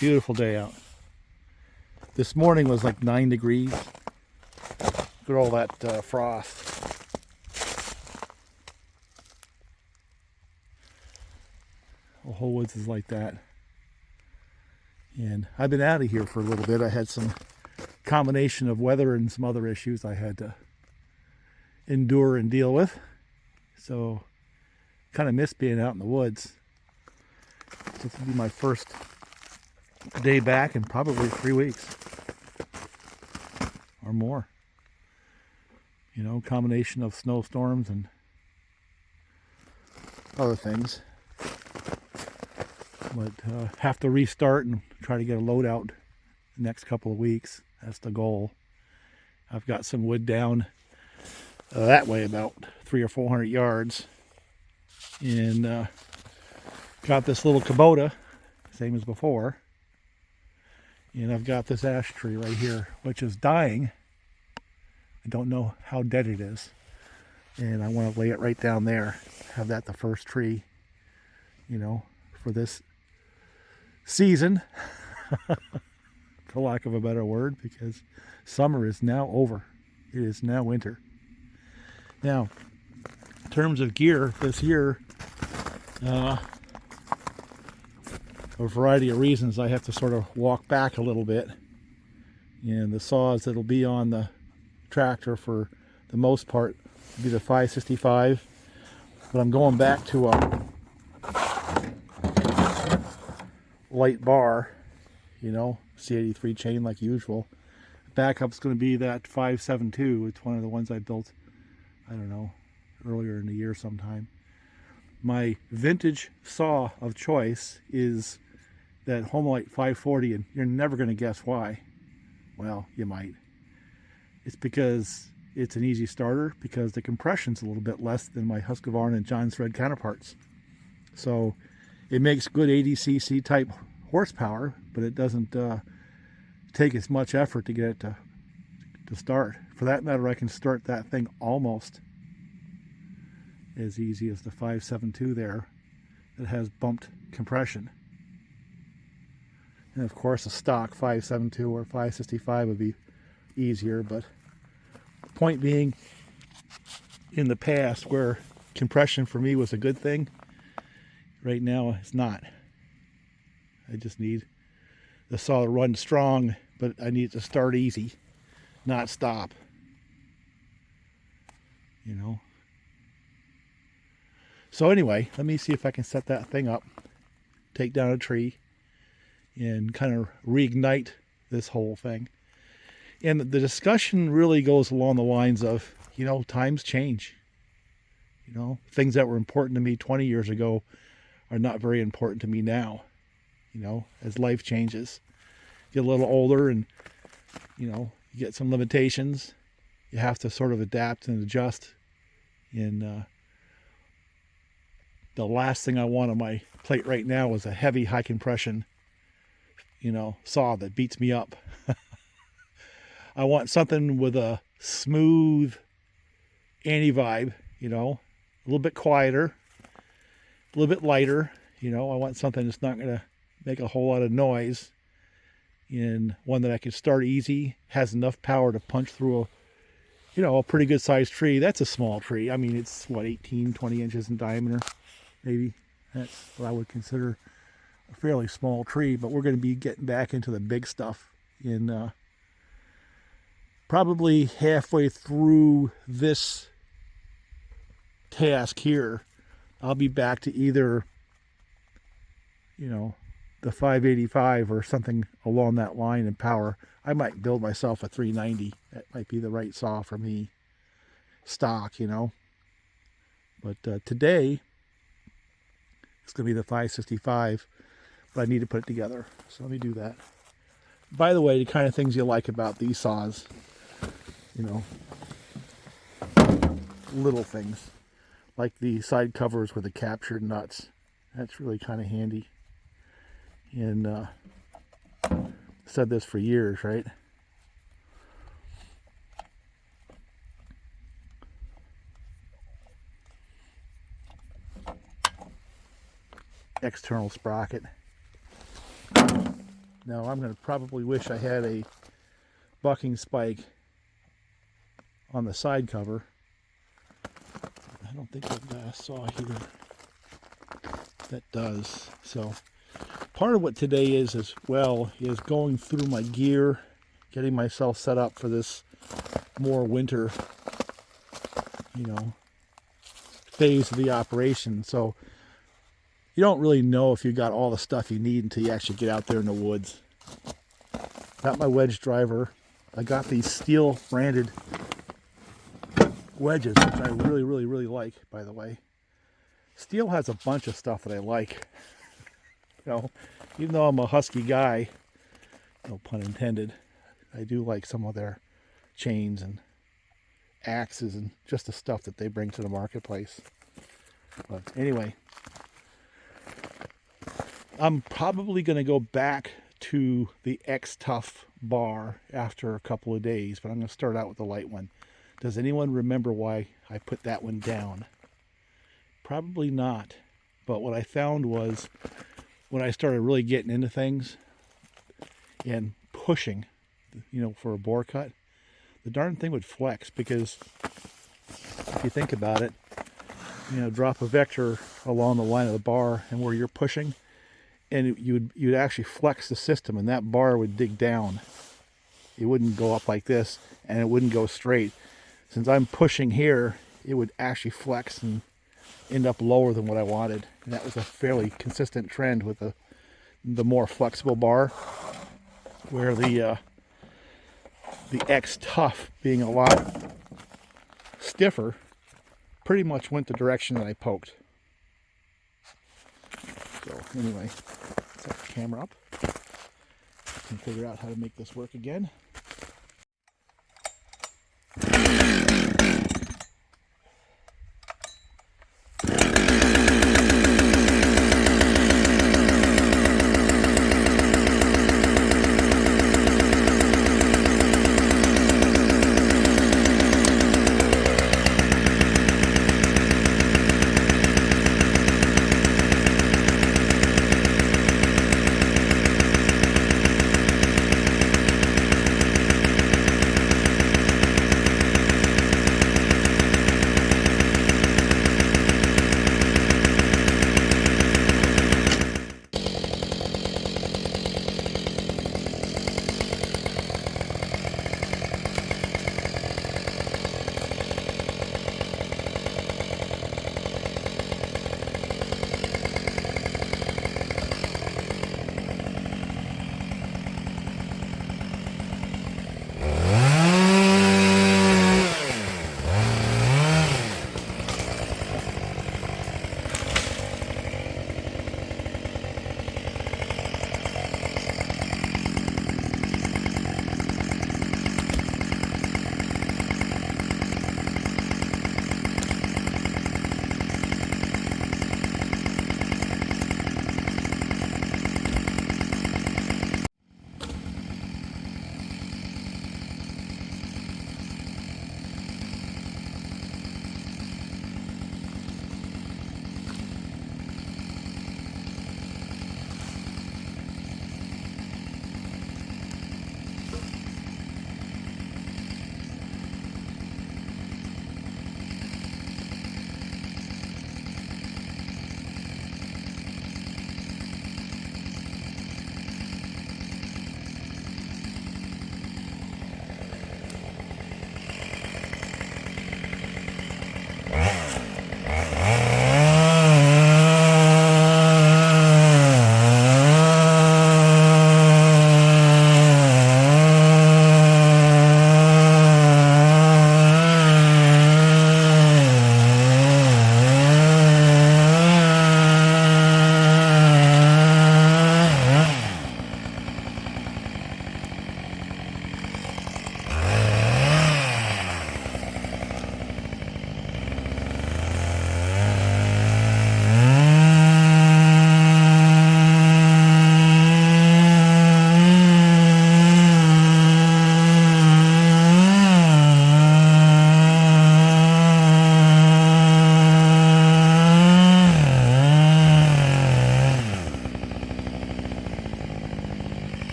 Beautiful day out. This morning was like 9 degrees. Look at all that frost. The whole woods is like that. And I've been out of here for a little bit. I had some combination of weather and some other issues I had to endure and deal with. So kind of miss being out in the woods. This will be my first day back in probably 3 weeks or more. You know, combination of snowstorms and other things. But have to restart and try to get a load out the next couple of weeks. That's the goal. I've got some wood down that way about 300 or 400 yards. And got this little Kubota, same as before. And I've got this ash tree right here, which is dying. I don't know how dead it is. And I want to lay it right down there. Have that the first tree, you know, for this season, for lack of a better word, because summer is now over. It is now winter. Now, in terms of gear, this year, a variety of reasons, I have to sort of walk back a little bit. And the saws that'll be on the tractor for the most part will be the 565. But I'm going back to a light bar, you know, C83 chain like usual. Backup's going to be that 572. It's one of the ones I built, I don't know, earlier in the year sometime. My vintage saw of choice is that Homelite 540, and you're never going to guess why. Well, you might. It's because it's an easy starter, because the compression's a little bit less than my Husqvarna and John Thread counterparts. So it makes good 80cc type horsepower, but it doesn't take as much effort to get it to start. For that matter, I can start that thing almost as easy as the 572 there that has bumped compression. And of course a stock 572 or 565 would be easier, but the point being, in the past where compression for me was a good thing, right now it's not. I just need the saw to run strong, but I need it to start easy, not stop. You know. So anyway, let me see if I can set that thing up, take down a tree, and kind of reignite this whole thing. And the discussion really goes along the lines of, you know, times change. You know, things that were important to me 20 years ago are not very important to me now. You know, as life changes, get a little older and, you know, you get some limitations. You have to sort of adapt and adjust. And the last thing I want on my plate right now is a heavy, high compression, you know, saw that beats me up. I want something with a smooth anti-vibe, you know, a little bit quieter, a little bit lighter. You know, I want something that's not going to make a whole lot of noise, and one that I can start easy, has enough power to punch through a, you know, a pretty good sized tree. That's a small tree. I mean, it's what, 18, 20 inches in diameter, maybe. That's what I would consider a fairly small tree, but we're going to be getting back into the big stuff in probably halfway through this task here. I'll be back to either, you know, the 585 or something along that line in power. I might build myself a 390. That might be the right saw for me, stock, you know. But today it's going to be the 565, but I need to put it together. So let me do that. By the way, the kind of things you like about these saws, you know, little things like the side covers with the captured nuts. That's really kind of handy. And said this for years, right? External sprocket. Now I'm going to probably wish I had a bucking spike on the side cover. I don't think I've got a saw here that does. So part of what today is as well is going through my gear, getting myself set up for this more winter, you know, phase of the operation. So you don't really know if you got all the stuff you need until you actually get out there in the woods. Got my wedge driver. I got these steel branded wedges, which I really like, by the way. Steel has a bunch of stuff that I like. You know, even though I'm a husky guy, no pun intended, I do like some of their chains and axes and just the stuff that they bring to the marketplace. But anyway, I'm probably going to go back to the X-Tough bar after a couple of days, but I'm going to start out with the light one. Does anyone remember why I put that one down? Probably not. But what I found was when I started really getting into things and pushing, you know, for a bore cut, the darn thing would flex, because if you think about it, you know, drop a vector along the line of the bar and where you're pushing, and you'd actually flex the system, and that bar would dig down. It wouldn't go up like this, and it wouldn't go straight. Since I'm pushing here, it would actually flex and end up lower than what I wanted. And that was a fairly consistent trend with the more flexible bar, where the X-Tough, being a lot stiffer, pretty much went the direction that I poked. So anyway, set the camera up. I can figure out how to make this work again.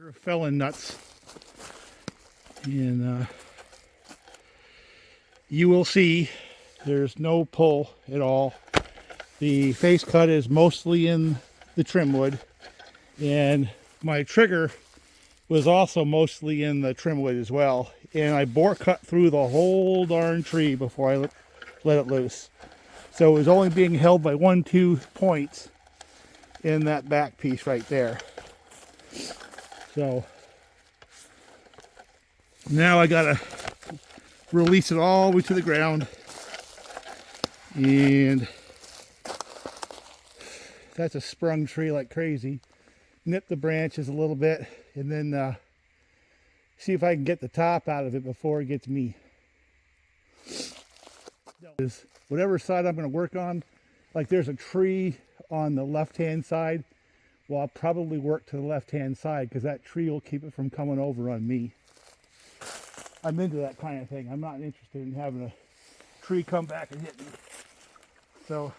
They're felon nuts, and you will see there's no pull at all. The face cut is mostly in the trim wood, and my trigger was also mostly in the trim wood as well, and I bore cut through the whole darn tree before I let it loose. So it was only being held by 1-2 points in that back piece right there. So now I gotta release it all the way to the ground, and that's a sprung tree like crazy. Nip the branches a little bit, and then see if I can get the top out of it before it gets me. Whatever side I'm going to work on, like there's a tree on the left hand side, well, I'll probably work to the left hand side because that tree will keep it from coming over on me. I'm into that kind of thing. I'm not interested in having a tree come back and hit me. So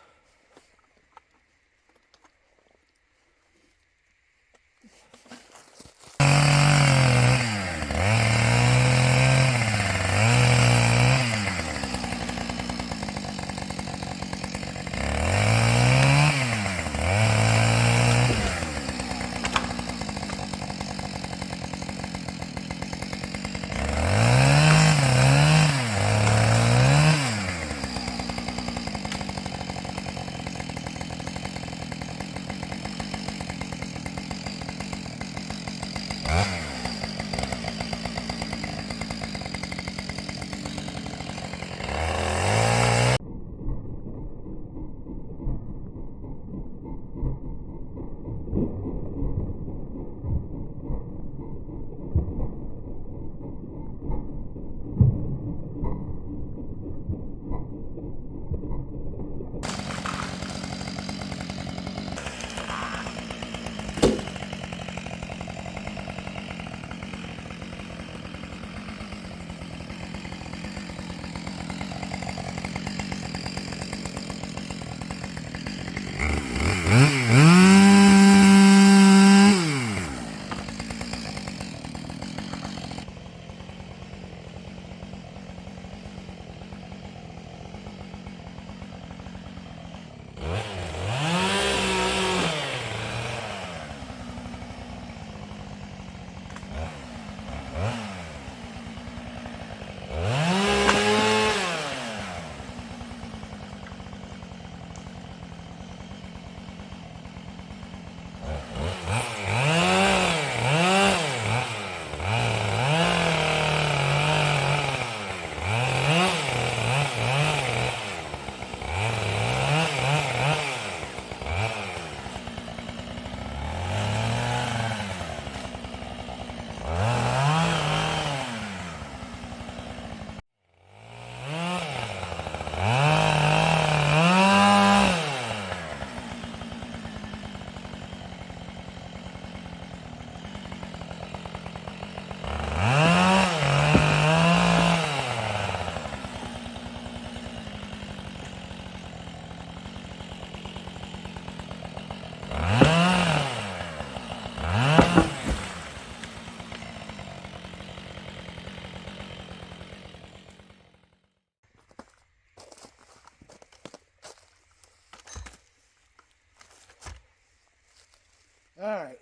all right.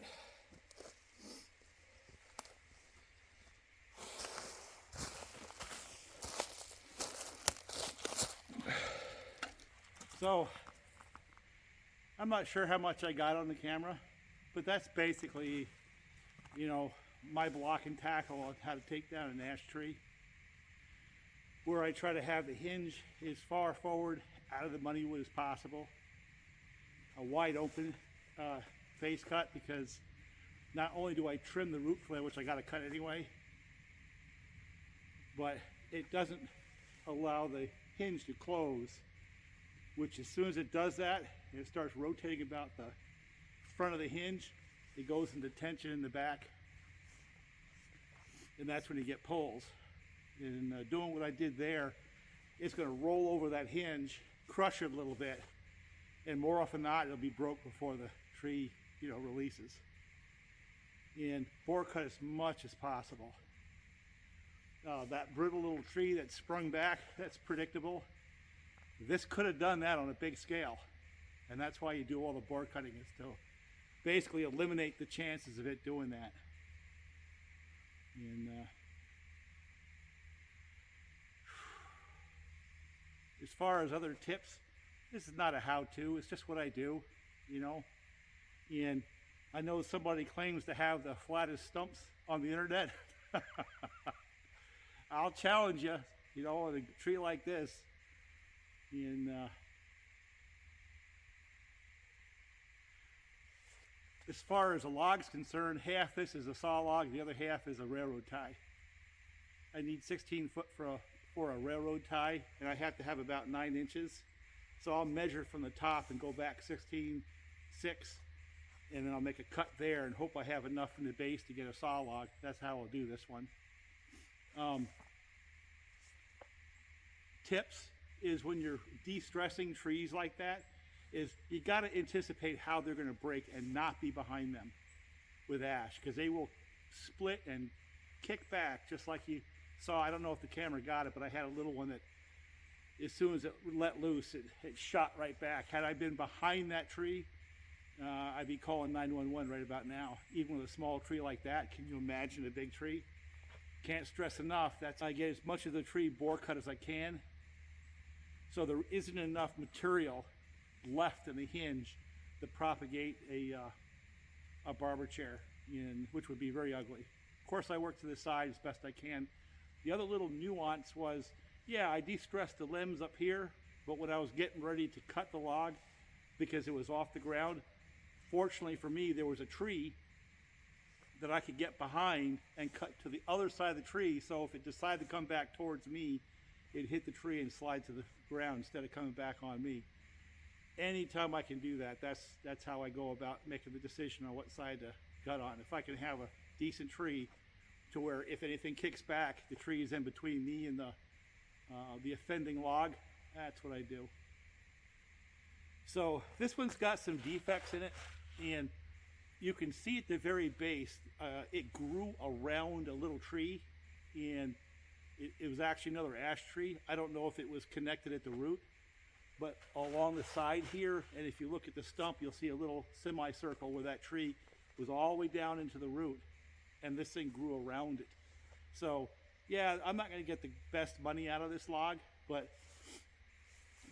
So I'm not sure how much I got on the camera, but that's basically, you know, my block and tackle on how to take down an ash tree, where I try to have the hinge as far forward out of the money wood as possible. A wide open face cut, because not only do I trim the root flare, which I got to cut anyway, but it doesn't allow the hinge to close, which as soon as it does that, it starts rotating about the front of the hinge. It goes into tension in the back, and that's when you get pulls. And doing what I did there, it's going to roll over that hinge, crush it a little bit, and more often than not, it'll be broke before the tree, you know, releases. And bore cut as much as possible. That brittle little tree that sprung back, that's predictable. This could have done that on a big scale, and that's why you do all the bore cutting, is to basically eliminate the chances of it doing that. And as far as other tips, this is not a how-to, it's just what I do, you know. And I know somebody claims to have the flattest stumps on the internet. I'll challenge you, you know, on a tree like this. And as far as a log's concerned, half this is a saw log, the other half is a railroad tie. I need 16 foot for a railroad tie, and I have to have about 9 inches. So I'll measure from the top and go back 16.6, and then I'll make a cut there and hope I have enough in the base to get a saw log. That's how I'll do this one. Tips is when you're de-stressing trees like that, is you got to anticipate how they're going to break and not be behind them with ash, because they will split and kick back just like you saw. I don't know if the camera got it, but I had a little one that as soon as it let loose, it shot right back. Had I been behind that tree, I'd be calling 911 right about now. Even with a small tree like that, can you imagine a big tree? Can't stress enough, that's I get as much of the tree bore cut as I can, so there isn't enough material left in the hinge to propagate a barber chair, which would be very ugly. Of course, I work to the side as best I can. The other little nuance was, yeah, I de-stressed the limbs up here, but when I was getting ready to cut the log, because it was off the ground, fortunately for me, there was a tree that I could get behind and cut to the other side of the tree, so if it decided to come back towards me, it'd hit the tree and slide to the ground instead of coming back on me. Anytime I can do that, that's how I go about making the decision on what side to cut on. If I can have a decent tree to where if anything kicks back, the tree is in between me and the offending log, that's what I do. So this one's got some defects in it, and you can see at the very base, it grew around a little tree, and it was actually another ash tree. I don't know if it was connected at the root, but along the side here, and if you look at the stump, you'll see a little semicircle where that tree was all the way down into the root, and this thing grew around it. So yeah, I'm not going to get the best money out of this log, but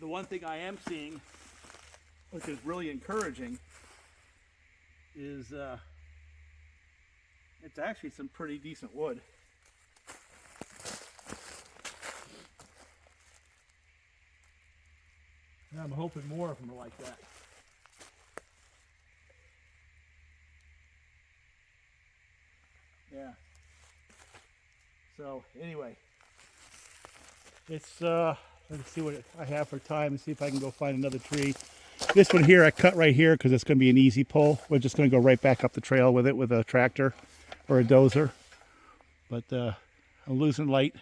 the one thing I am seeing, which is really encouraging, is it's actually some pretty decent wood. And I'm hoping more of them are like that. Yeah. So anyway, it's let's see what I have for time and see if I can go find another tree. This one here I cut right here because it's going to be an easy pull. We're just going to go right back up the trail with it with a tractor or a dozer. But I'm losing light.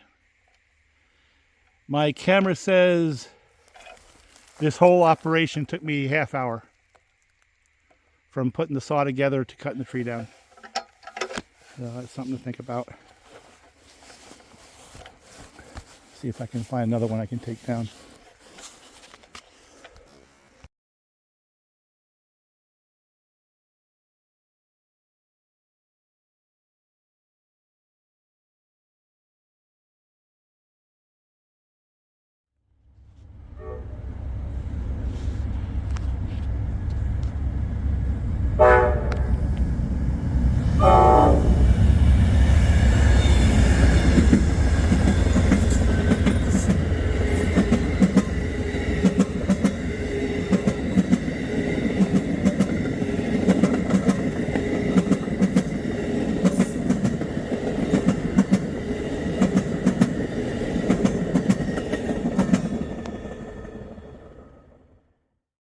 My camera says this whole operation took me half hour from putting the saw together to cutting the tree down. That's something to think about. See if I can find another one I can take down.